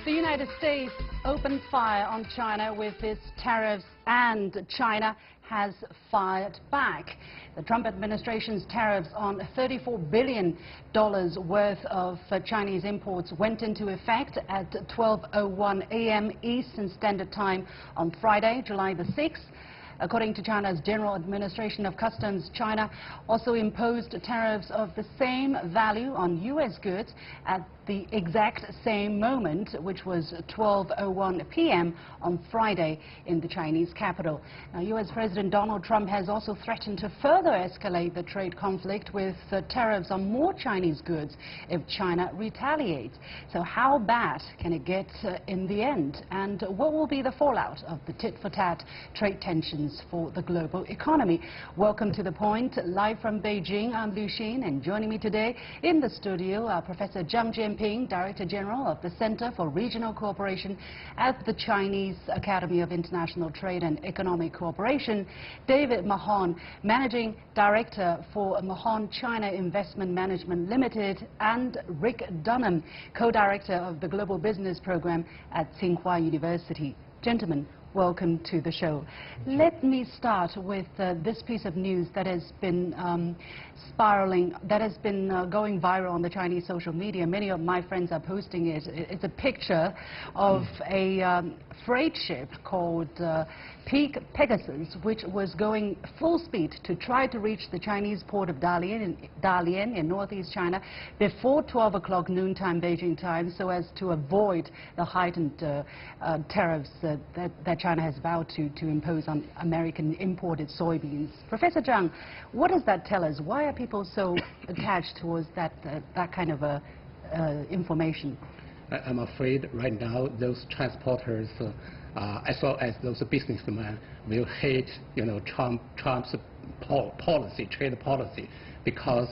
The United States opened fire on China with its tariffs, and China has fired back. The Trump administration's tariffs on $34 billion worth of Chinese imports went into effect at 12:01 a.m. Eastern Standard Time on Friday, July the 6th. According to China's General Administration of Customs, China also imposed tariffs of the same value on U.S. goods at the exact same moment, which was 12:01 p.m. on Friday in the Chinese capital. Now, U.S. President Donald Trump has also threatened to further escalate the trade conflict with tariffs on more Chinese goods if China retaliates. So how bad can it get in the end? And what will be the fallout of the tit-for-tat trade tensions for the global economy? Welcome to The Point. Live from Beijing, I'm Liu Xin, and joining me today in the studio are Professor Zhang Jianping, Director General of the Center for Regional Cooperation at the Chinese Academy of International Trade and Economic Cooperation, David Mahon, Managing Director for Mahon China Investment Management Limited, and Rick Dunham, Co-Director of the Global Business Program at Tsinghua University. Gentlemen, welcome to the show. Let me start with this piece of news that has been spiraling, that has been going viral on the Chinese social media. Many of my friends are posting it. It's a picture of a freight ship called Pegasus, which was going full speed to try to reach the Chinese port of Dalian in northeast China before 12 o'clock noontime Beijing time, so as to avoid the heightened tariffs that China has vowed to impose on American imported soybeans. Professor Zhang, what does that tell us? Why are people so attached towards that kind of information? I'm afraid right now those transporters, as well as those businessmen, will hate, Trump's policy, trade policy, because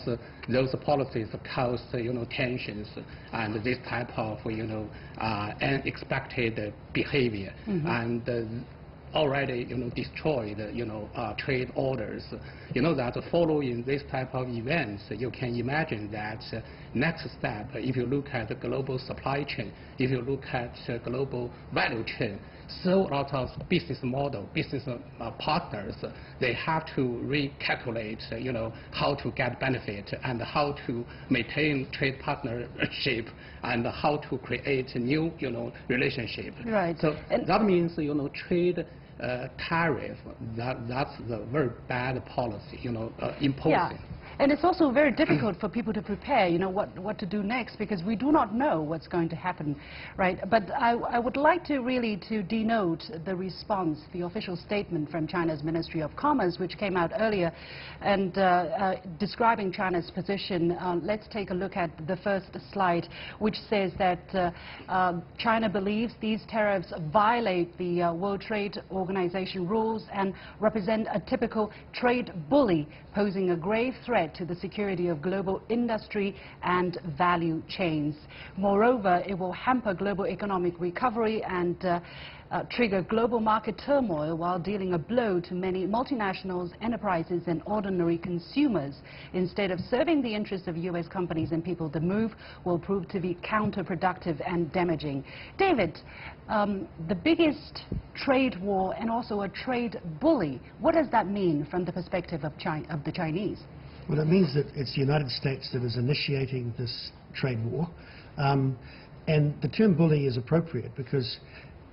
those policies cause, tensions and this type of, unexpected behavior, and already, destroyed, trade orders. That following this type of events, you can imagine that next step, if you look at the global supply chain, if you look at global value chain, so a lot of business partners, they have to recalculate, how to get benefit and how to maintain trade partnership and how to create a new, relationship. Right. So that means, trade tariff, that's the very bad policy, imposing. Yeah. And it's also very difficult for people to prepare, what to do next, because we do not know what's going to happen, right? But I would like to really denote the response, the official statement from China's Ministry of Commerce, which came out earlier, and describing China's position. Let's take a look at the first slide, which says that China believes these tariffs violate the World Trade Organization rules and represent a typical trade bully, posing a grave threat to the security of global industry and value chains. Moreover, it will hamper global economic recovery and trigger global market turmoil while dealing a blow to many multinationals, enterprises and ordinary consumers. Instead of serving the interests of U.S. companies and people, the move will prove to be counterproductive and damaging. David, the biggest trade war and also a trade bully, what does that mean from the perspective of the Chinese? Well, it means that it's the United States that is initiating this trade war. And the term bully is appropriate because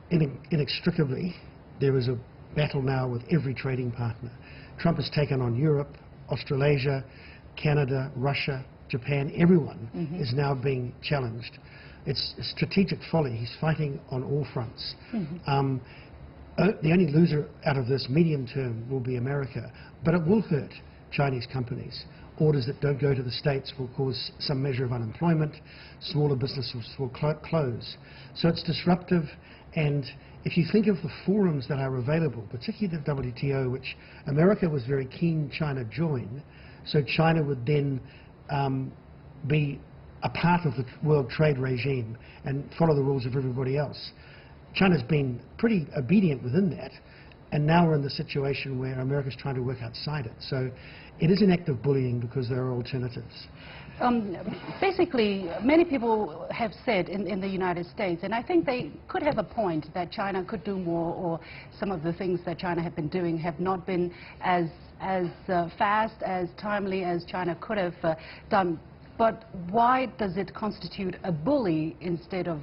inextricably there is a battle now with every trading partner. Trump has taken on Europe, Australasia, Canada, Russia, Japan. Everyone is now being challenged. It's strategic folly. He's fighting on all fronts. The only loser out of this medium term will be America, but it will hurt Chinese companies. Orders that don't go to the States will cause some measure of unemployment. Smaller businesses will close. So it's disruptive, and if you think of the forums that are available, particularly the WTO, which America was very keen China join, so China would then be a part of the world trade regime and follow the rules of everybody else. China's been pretty obedient within that, and now we're in the situation where America's trying to work outside it. So it is an act of bullying because there are alternatives. Basically, many people have said in the United States, and I think they could have a point, that China could do more, or some of the things that China have been doing have not been as fast, as timely as China could have done. But why does it constitute a bully instead of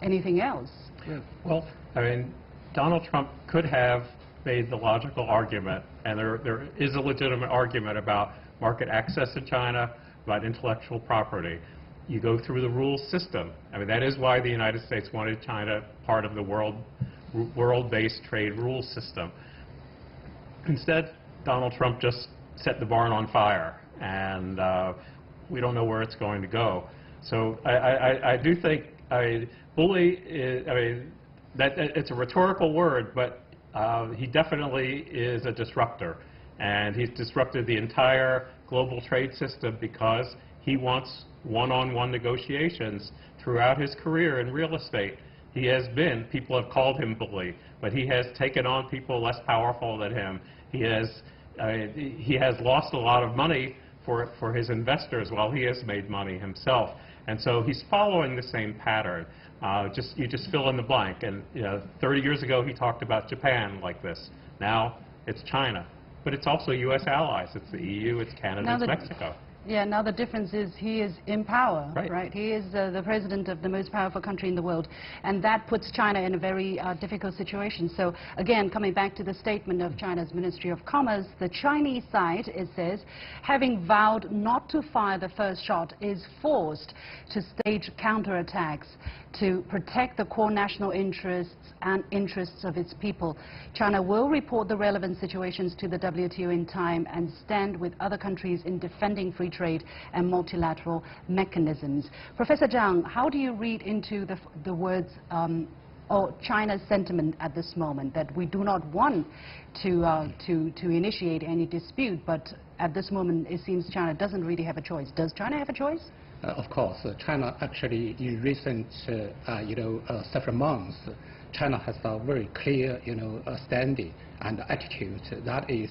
anything else? Yeah. Well, I mean, Donald Trump could have made the logical argument, and there is a legitimate argument about market access in China, about intellectual property. You go through the rules system. I mean, that is why the United States wanted China part of the world-based trade rules system. Instead, Donald Trump just set the barn on fire, and we don't know where it's going to go. So I do think, bully is, that it's a rhetorical word, but he definitely is a disruptor, and he's disrupted the entire global trade system because he wants one-on-one negotiations throughout his career in real estate. He has been, people have called him bully, but he has taken on people less powerful than him. He has lost a lot of money for his investors while he has made money himself. And so he's following the same pattern. You just fill in the blank. And 30 years ago he talked about Japan like this. Now it's China. But it's also U.S. allies. It's the EU, it's Canada, it's Mexico. Yeah, now the difference is he is in power, right? He is the president of the most powerful country in the world, and that puts China in a very difficult situation. So again, coming back to the statement of China's Ministry of Commerce, the Chinese side, it says, having vowed not to fire the first shot, is forced to stage counterattacks to protect the core national interests and interests of its people. China will report the relevant situations to the WTO in time and stand with other countries in defending free trade and multilateral mechanisms. Professor Zhang, how do you read into the words or China's sentiment at this moment, that we do not want to initiate any dispute, but at this moment it seems China doesn't really have a choice? Does China have a choice? Of course, China actually in recent several months, China has a very clear standing and attitude. That is,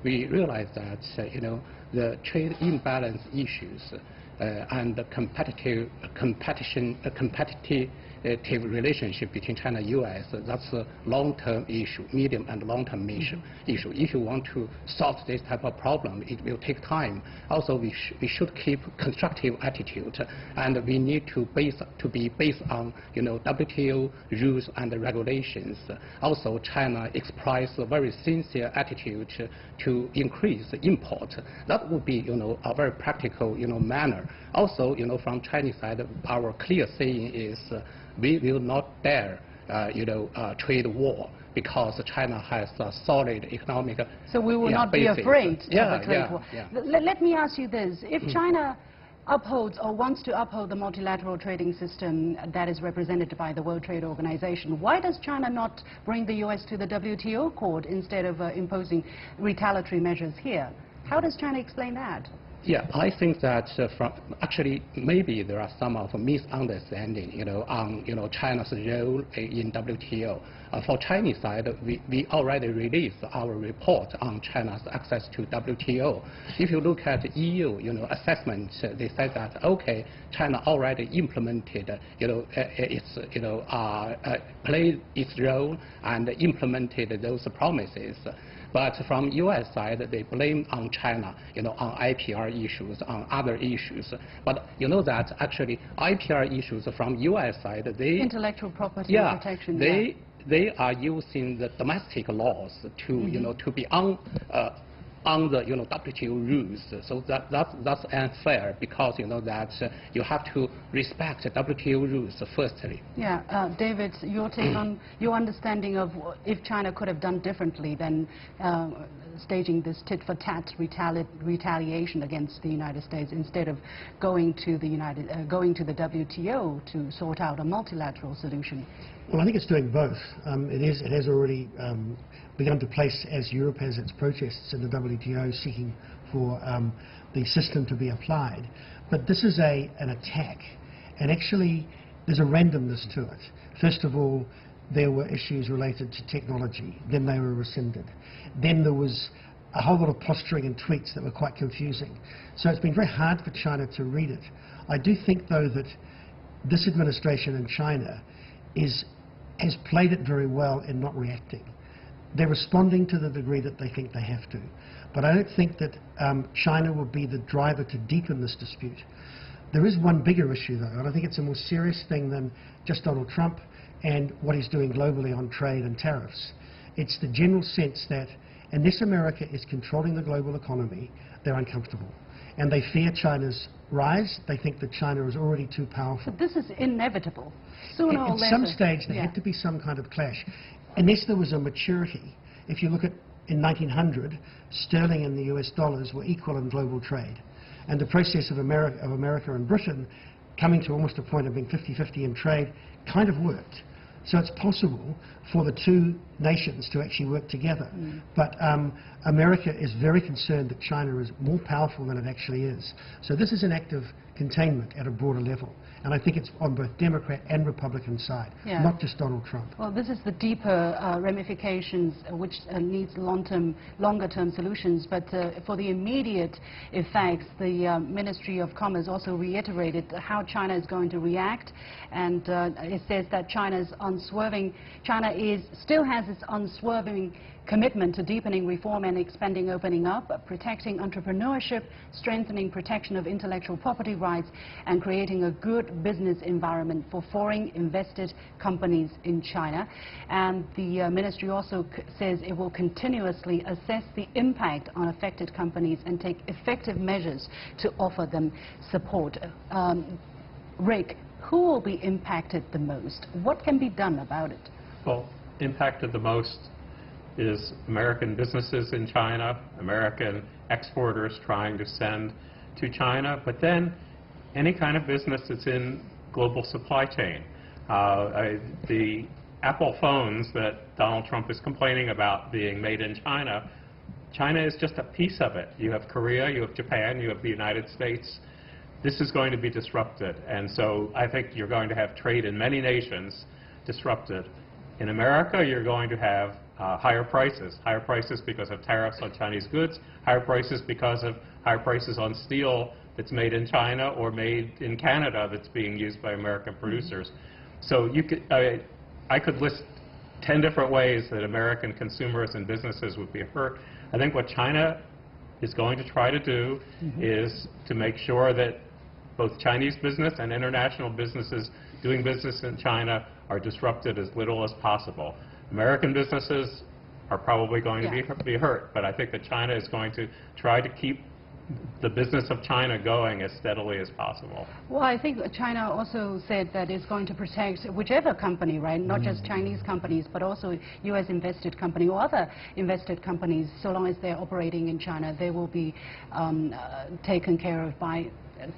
we realize that the trade imbalance issues and the competitive relationship between China and U.S., that's a long-term issue, medium and long-term issue. If you want to solve this type of problem, it will take time. Also, we should keep constructive attitude, and we need to be based on WTO rules and regulations. Also, China expressed a very sincere attitude to increase import. That would be a very practical manner. Also, from Chinese side, our clear saying is we will not dare trade war, because China has a solid economic So we will not basis. Be afraid of a trade war. Yeah. Let me ask you this. If China upholds or wants to uphold the multilateral trading system that is represented by the World Trade Organization, why does China not bring the U.S. to the WTO court instead of imposing retaliatory measures here? How does China explain that? Yeah, I think that actually maybe there are some of misunderstanding, on China's role in WTO. For Chinese side, we already released our report on China's access to WTO. If you look at EU, assessment, they said that okay, China already implemented, played its role and implemented those promises. But from U.S. side, they blame on China, on IPR issues, on other issues. But you know that actually IPR issues from U.S. side, they intellectual property protection. They are using the domestic laws to to be on the WTO rules. So that's unfair, because that you have to respect WTO rules firstly. Yeah, David, your take on your understanding of if China could have done differently than staging this tit-for-tat retaliation against the United States instead of going to the WTO to sort out a multilateral solution. Well, I think it's doing both. It has already begun to place, as Europe has its protests in the WTO seeking for the system to be applied. But this is an attack, and actually there's a randomness to it. First of all, there were issues related to technology, then they were rescinded. Then there was a whole lot of posturing and tweets that were quite confusing. So it's been very hard for China to read it. I do think, though, that this administration in China has played it very well in not reacting. They're responding to the degree that they think they have to. But I don't think that China will be the driver to deepen this dispute. There is one bigger issue, though, and I think it's a more serious thing than just Donald Trump and what he's doing globally on trade and tariffs. It's the general sense that unless America is controlling the global economy, they're uncomfortable. And they fear China's rise. They think that China is already too powerful. But this is inevitable. Sooner or later. At some stage, there had to be some kind of clash. Unless there was a maturity. If you look at, in 1900, sterling and the US dollars were equal in global trade. And the process of America and Britain coming to almost a point of being 50-50 in trade kind of worked. So it's possible for the two nations to actually work together. But America is very concerned that China is more powerful than it actually is. So this is an act of containment at a broader level. And I think it's on both Democrat and Republican side, not just Donald Trump. Well, this is the deeper ramifications which needs longer-term solutions. But for the immediate effects, the Ministry of Commerce also reiterated how China is going to react. And it says that China still has its unswerving commitment to deepening reform and expanding opening up, protecting entrepreneurship, strengthening protection of intellectual property rights, and creating a good business environment for foreign invested companies in China. And the ministry also says it will continuously assess the impact on affected companies and take effective measures to offer them support. Rick, who will be impacted the most? What can be done about it? Well, impacted the most is American businesses in China, American exporters trying to send to China, but then any kind of business that's in global supply chain. The Apple phones that Donald Trump is complaining about being made in China, China is just a piece of it. You have Korea, you have Japan, you have the United States. This is going to be disrupted, and so I think you're going to have trade in many nations disrupted. In America, you're going to have higher prices because of tariffs on Chinese goods, higher prices because of higher prices on steel that's made in China or made in Canada that's being used by American producers. So you could, I could list 10 different ways that American consumers and businesses would be hurt. I think what China is going to try to do is to make sure that both Chinese business and international businesses doing business in China are disrupted as little as possible. American businesses are probably going to be hurt, but I think that China is going to try to keep the business of China going as steadily as possible. Well, I think China also said that it's going to protect whichever company, right? Not just Chinese companies, but also U.S. invested company or other invested companies. So long as they're operating in China, they will be taken care of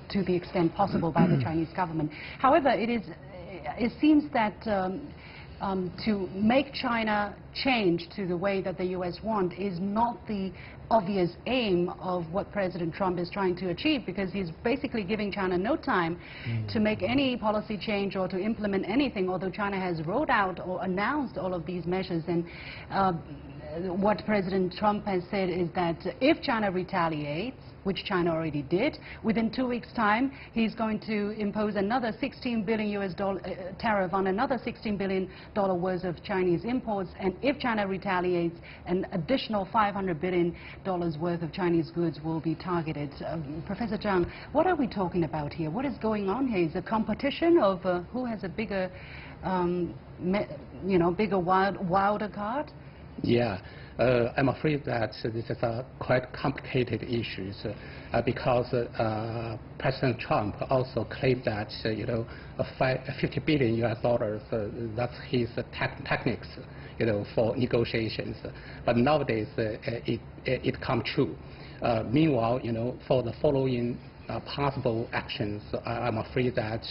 to the extent possible by the Chinese government. However, it seems that to make China change to the way that the U.S. want is not the obvious aim of what President Trump is trying to achieve, because he's basically giving China no time to make any policy change or to implement anything, although China has rolled out or announced all of these measures. And what President Trump has said is that if China retaliates, which China already did, within 2 weeks' time, he's going to impose another $16 billion US tariff on another $16 billion worth of Chinese imports. And if China retaliates, an additional $500 billion worth of Chinese goods will be targeted. Professor Zhang, what are we talking about here? What is going on here? Is it a competition of who has a bigger, bigger wilder card? Yeah. I'm afraid that this is a quite complicated issue because President Trump also claimed that $50 billion US, that's his techniques for negotiations. But nowadays it come true. Meanwhile, for the following possible actions, I'm afraid that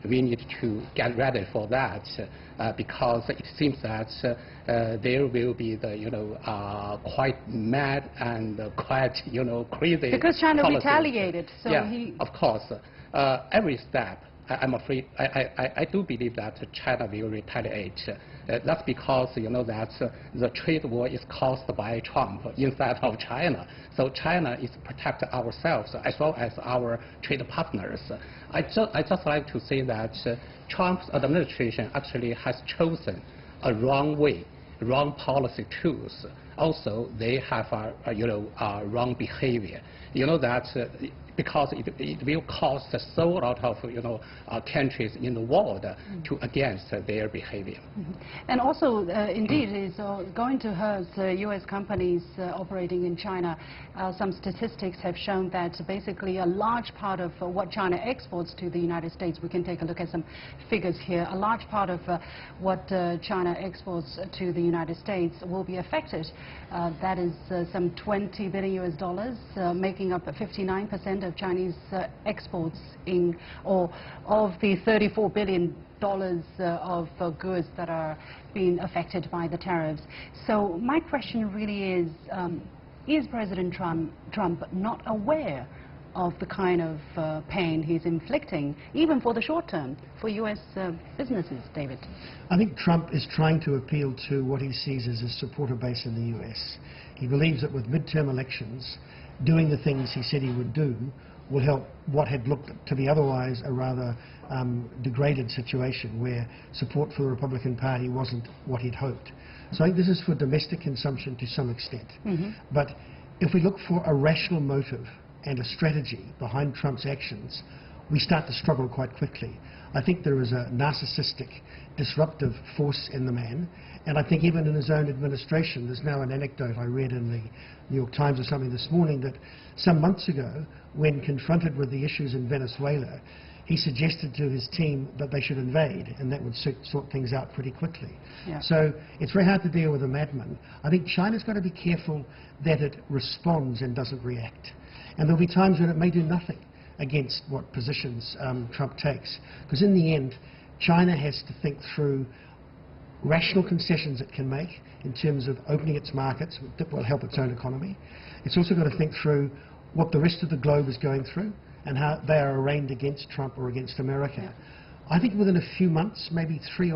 we need to get ready for that because it seems that there will be the quite mad and quite crazy because China policies. retaliated, so of course. Every step I'm afraid, I do believe that China will retaliate. That's because, that the trade war is caused by Trump inside of China. So China is protect ourselves as well as our trade partners. I just like to say that Trump's administration actually has chosen a wrong way, wrong policy tools. Also, they have wrong behavior. Because it will cost so lot of countries in the world to against their behavior. And also, indeed, it's going to hurt U.S. companies operating in China. Some statistics have shown that basically a large part of what China exports to the United States, we can take a look at some figures here, a large part of what China exports to the United States will be affected. That is some $20 billion, making up 59% of Chinese exports of the $34 billion of goods that are being affected by the tariffs. So my question really is President Trump not aware of the kind of pain he's inflicting, even for the short term, for U.S. businesses, David? I think Trump is trying to appeal to what he sees as his supporter base in the U.S. He believes that with midterm elections, doing the things he said he would do will help what had looked to be otherwise a rather degraded situation where support for the Republican Party wasn't what he'd hoped. So I think this is for domestic consumption to some extent. But if we look for a rational motive and a strategy behind Trump's actions, we start to struggle quite quickly. I think there is a narcissistic, disruptive force in the man, and I think even in his own administration, there's now an anecdote I read in the New York Times or something this morning that some months ago, when confronted with the issues in Venezuela, he suggested to his team that they should invade, and that would sort things out pretty quickly. Yeah. So it's very hard to deal with a madman. I think China's got to be careful that it responds and doesn't react. And there'll be times when it may do nothing against what positions Trump takes. Because in the end, China has to think through rational concessions it can make in terms of opening its markets that will help its own economy. It's also got to think through what the rest of the globe is going through and how they are arraigned against Trump or against America. Yeah. I think within a few months, maybe 3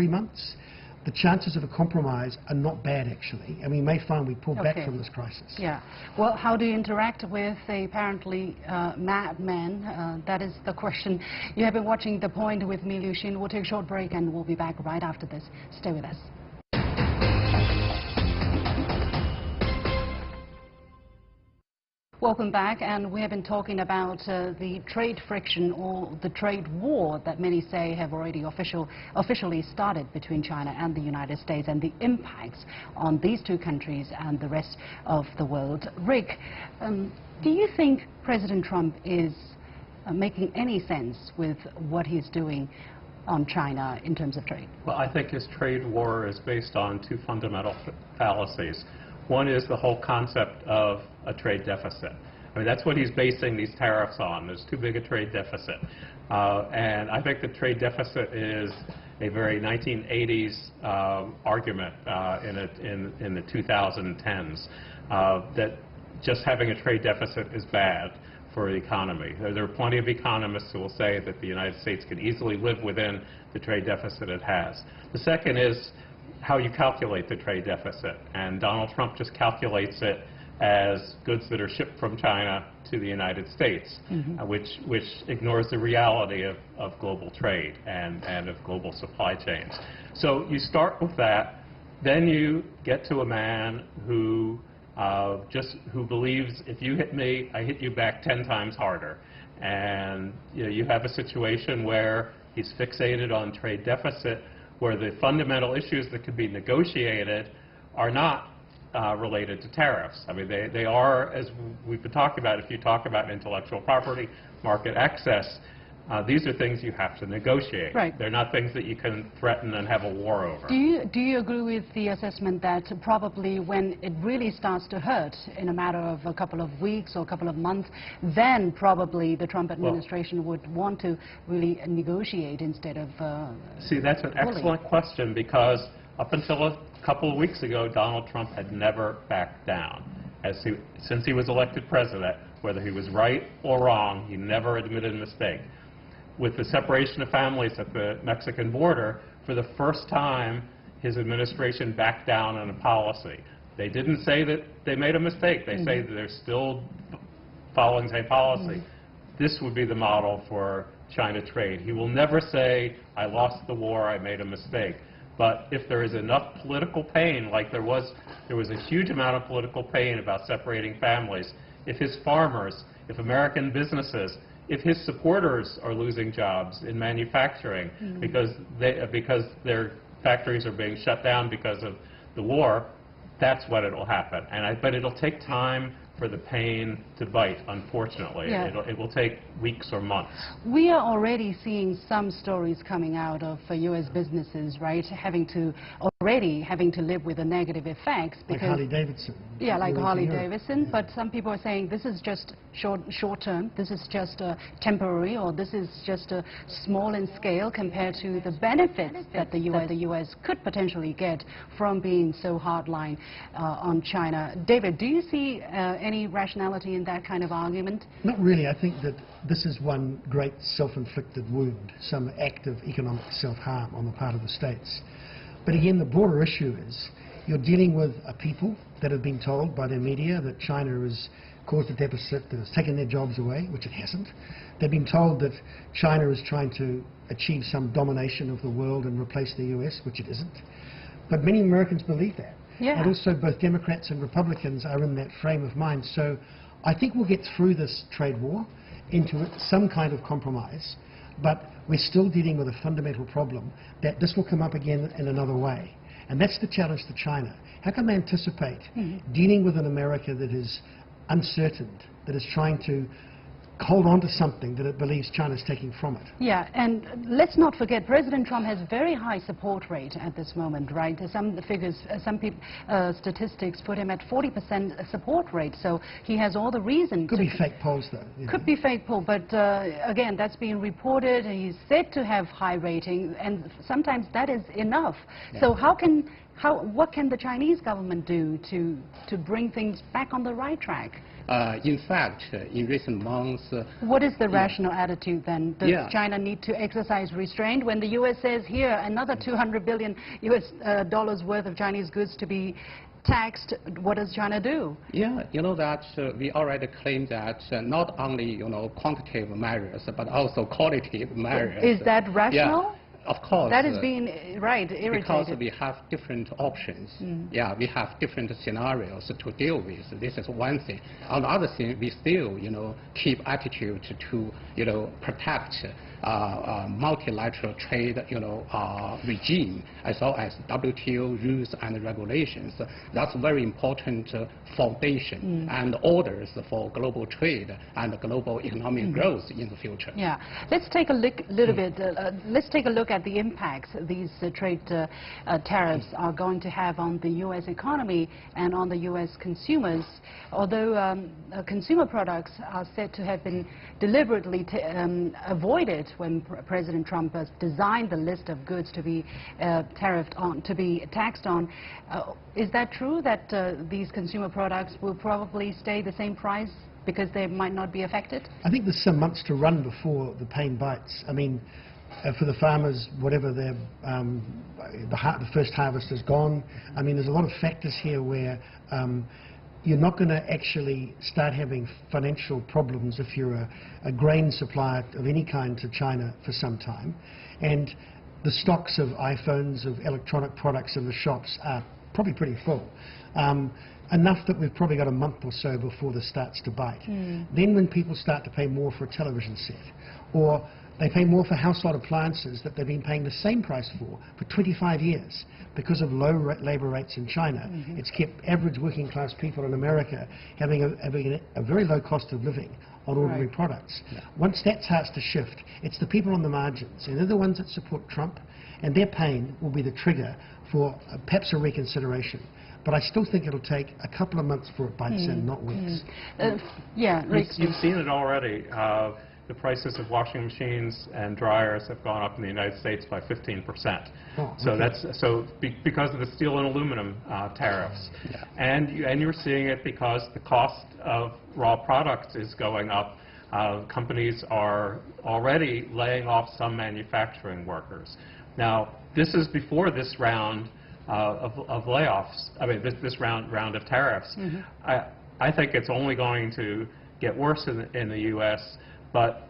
months, the chances of a compromise are not bad, actually, and we may find we pull back from this crisis. Yeah. Well, how do you interact with a apparently madman? That is the question. You have been watching The Point with me, Liu Xin. We'll take a short break, and we'll be back right after this. Stay with us. Welcome back, and we have been talking about the trade friction or the trade war that many say have already officially started between China and the United States and the impacts on these two countries and the rest of the world. Rick, do you think President Trump is making any sense with what he's doing on China in terms of trade? Well, I think his trade war is based on two fundamental fallacies. One is the whole concept of a trade deficit. I mean, that's what he's basing these tariffs on. There's too big a trade deficit. And I think the trade deficit is a very 1980s argument in the 2010s, that just having a trade deficit is bad for the economy. There are plenty of economists who will say that the United States can easily live within the trade deficit it has. The second is how you calculate the trade deficit, and Donald Trump just calculates it as goods that are shipped from China to the United States, which ignores the reality of global trade and of global supply chains. So you start with that, then you get to a man who believes if you hit me, I hit you back 10 times harder, and you have a situation where he's fixated on trade deficit, where the fundamental issues that could be negotiated are not related to tariffs. I mean, they are, as we've been talking about, if you talk about intellectual property, market access, these are things you have to negotiate. Right. They're not things that you can threaten and have a war over. Do you agree with the assessment that probably when it really starts to hurt in a matter of a couple of weeks or a couple of months, then probably the Trump administration would want to really negotiate instead of See, that's an excellent question, because up until a couple of weeks ago, Donald Trump had never backed down. Since he was elected president, whether he was right or wrong, he never admitted a mistake. with the separation of families at the Mexican border, for the first time, his administration backed down on a policy. They didn't say that they made a mistake. They say that they're still following the same policy. This would be the model for China trade. He will never say, I lost the war, I made a mistake. But if there is enough political pain, like there was a huge amount of political pain about separating families, if his farmers, if American businesses, if his supporters are losing jobs in manufacturing because their factories are being shut down because of the war, that's when it'll happen. But it'll take time for the pain to bite, unfortunately. Yeah. It will take weeks or months. We are already seeing some stories coming out of U.S. businesses, right, having to live with the negative effects. Like Harley-Davidson. Yeah, like Harley-Davidson, but some people are saying this is just short term, this is just temporary, or this is just small in scale compared to the benefits that the U.S. could potentially get from being so hardline on China. David, do you see any rationality in that kind of argument? Not really. I think that this is one great self-inflicted wound, some act of economic self-harm on the part of the states. But again, the broader issue is you're dealing with a people that have been told by their media that China has caused a deficit, that has taken their jobs away, which it hasn't. They've been told that China is trying to achieve some domination of the world and replace the US, which it isn't. But many Americans believe that. Yeah. And also both Democrats and Republicans are in that frame of mind. So I think we'll get through this trade war into some kind of compromise, but we're still dealing with a fundamental problem that this will come up again in another way. And that's the challenge to China. How can they anticipate dealing with an America that is uncertain, that is trying to hold on to something that it believes China's taking from it? Yeah, and let's not forget, President Trump has very high support rate at this moment, right? Some figures, statistics put him at 40% support rate, so he has all the reason. Could be fake polls, though. Could be fake poll, but again, that's being reported. He's said to have high rating, and sometimes that is enough. Yeah. So what can the Chinese government do to bring things back on the right track? In fact, in recent months... what is the rational attitude then? Does China need to exercise restraint when the U.S. says, here, another $200 billion US worth of Chinese goods to be taxed? What does China do? Yeah, you know that we already claimed that not only, quantitative measures, but also qualitative measures. Is that rational? Yeah. Of course. That is being, irritated. Because we have different options. Yeah, we have different scenarios to deal with. This is one thing. On the other thing, we still, keep attitude to, protect multilateral trade, regime, as well as WTO rules and regulations. That's very important foundation and orders for global trade and global economic growth in the future. Yeah, let's take a look let's take a look at the impacts these trade tariffs are going to have on the U.S. economy and on the U.S. consumers. Although consumer products are said to have been deliberately avoided when President Trump has designed the list of goods to be tariffed on, to be taxed on. Is that true that these consumer products will probably stay the same price because they might not be affected? I think there's some months to run before the pain bites. I mean, for the farmers, whatever their the first harvest is gone. I mean, there's a lot of factors here where you're not going to actually start having financial problems if you're a grain supplier of any kind to China for some time. And the stocks of iPhones, of electronic products in the shops are probably pretty full. Enough that we've probably got a month or so before this starts to bite. Then when people start to pay more for a television set, or they pay more for household appliances that they've been paying the same price for 25 years because of low labor rates in China. It's kept average working class people in America having a very low cost of living on ordinary products. Once that starts to shift, it's the people on the margins, and they're the ones that support Trump, and their pain will be the trigger for perhaps a reconsideration. But I still think it'll take a couple of months before it bites in, not weeks. Yeah, Rick. You've seen it already. The prices of washing machines and dryers have gone up in the United States by 15%. So because of the steel and aluminum tariffs, and you're seeing it because the cost of raw products is going up. Companies are already laying off some manufacturing workers. Now, this is before this round of layoffs, I mean, this round of tariffs. I think it's only going to get worse in the U.S., but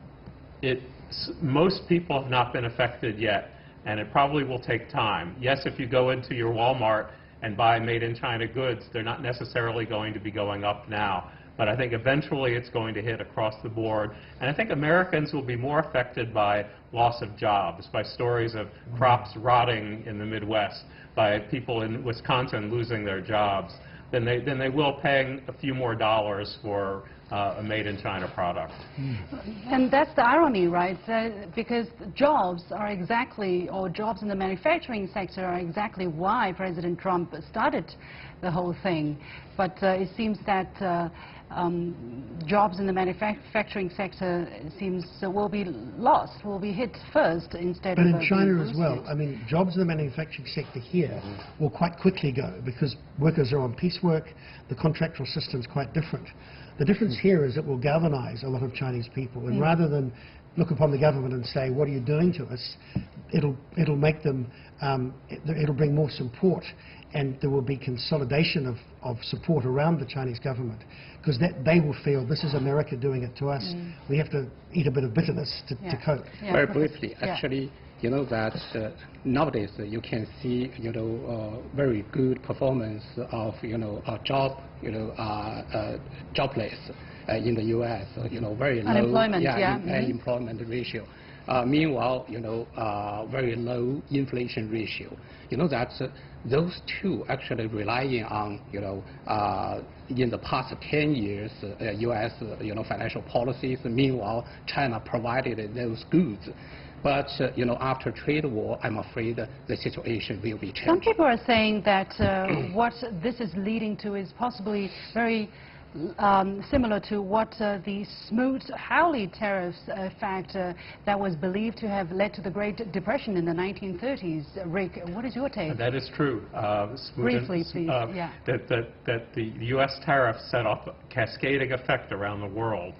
most people have not been affected yet, and it probably will take time. Yes, if you go into your Walmart and buy made-in-China goods, they're not necessarily going to be going up now. But I think eventually it's going to hit across the board. And I think Americans will be more affected by loss of jobs, by stories of crops rotting in the Midwest, by people in Wisconsin losing their jobs, than they will paying a few more dollars for a made-in-China product. And that's the irony, right? Because jobs are exactly, or jobs in the manufacturing sector are exactly why President Trump started the whole thing. But it seems that jobs in the manufacturing sector will be lost, will be hit first instead of. But in China as well, I mean, jobs in the manufacturing sector here will quite quickly go because workers are on piecework. The contractual system is quite different. The difference here is it will galvanize a lot of Chinese people, and rather than look upon the government and say, what are you doing to us, it'll make them, it'll bring more support, and there will be consolidation of support around the Chinese government, because they will feel this is America doing it to us. We have to eat a bit of bitterness to cope. Yeah, very briefly, actually, you know that nowadays you can see, you know, very good performance of, you know, jobless in the U.S. You know, very low unemployment, unemployment ratio. Meanwhile, you know, very low inflation ratio. You know that those two actually relying on, you know, in the past 10 years, U.S. You know, financial policies. Meanwhile, China provided those goods. But, you know, after trade war, I'm afraid the situation will be changed. Some people are saying that what this is leading to is possibly very similar to what the Smoot-Hawley tariffs fact that was believed to have led to the Great Depression in the 1930s. Rick, what is your take? That is true. Briefly, please. That the U.S. tariffs set off a cascading effect around the world.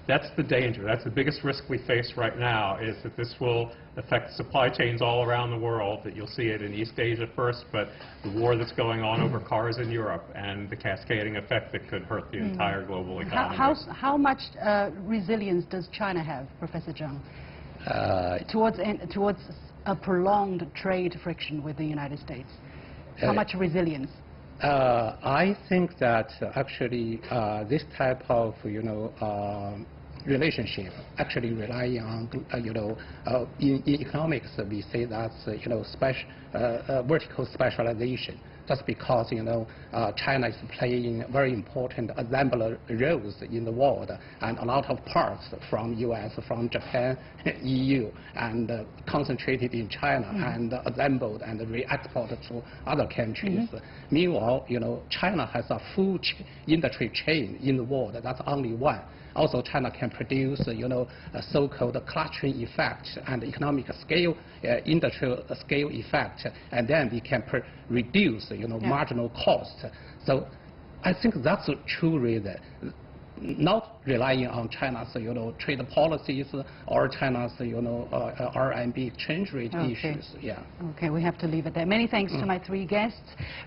That's the danger. That's the biggest risk we face right now, is that this will affect supply chains all around the world, that you'll see it in East Asia first, but the war that's going on over cars in Europe and the cascading effect that could hurt the entire global economy. How much resilience does China have, Professor Zhang, towards a prolonged trade friction with the United States? How much resilience? I think that actually this type of, you know, relationship actually relying on, you know, in economics we say that's, you know, vertical specialization. Just because, you know, China is playing very important assembler roles in the world, and a lot of parts from U.S., from Japan, EU, and concentrated in China and assembled and re-exported to other countries. Meanwhile, you know, China has a full industry chain in the world. That's only one. Also, China can produce, you know, a so-called clustering effect and economic scale, industrial scale effect, and then we can reduce, you know, marginal cost. So I think that's a true reason. Not relying on China's, you know, trade policies or China's, you know, RMB exchange rate issues. Yeah. Okay, we have to leave it there. Many thanks to my three guests.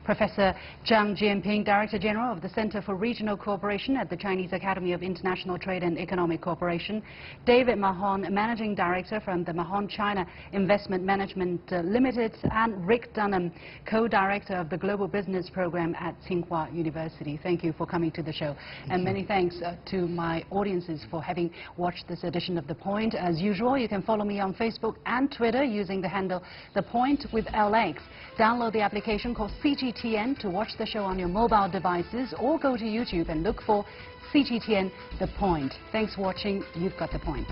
Professor Zhang Jianping, Director General of the Center for Regional Cooperation at the Chinese Academy of International Trade and Economic Cooperation. David Mahon, Managing Director from the Mahon China Investment Management Limited. And Rick Dunham, Co-Director of the Global Business Program at Tsinghua University. Thank you for coming to the show. And many thanks to my audiences for having watched this edition of The Point. As usual, you can follow me on Facebook and Twitter using the handle The Point with LX. Download the application called CGTN to watch the show on your mobile devices, or go to YouTube and look for CGTN The Point. Thanks for watching. You've got The Point.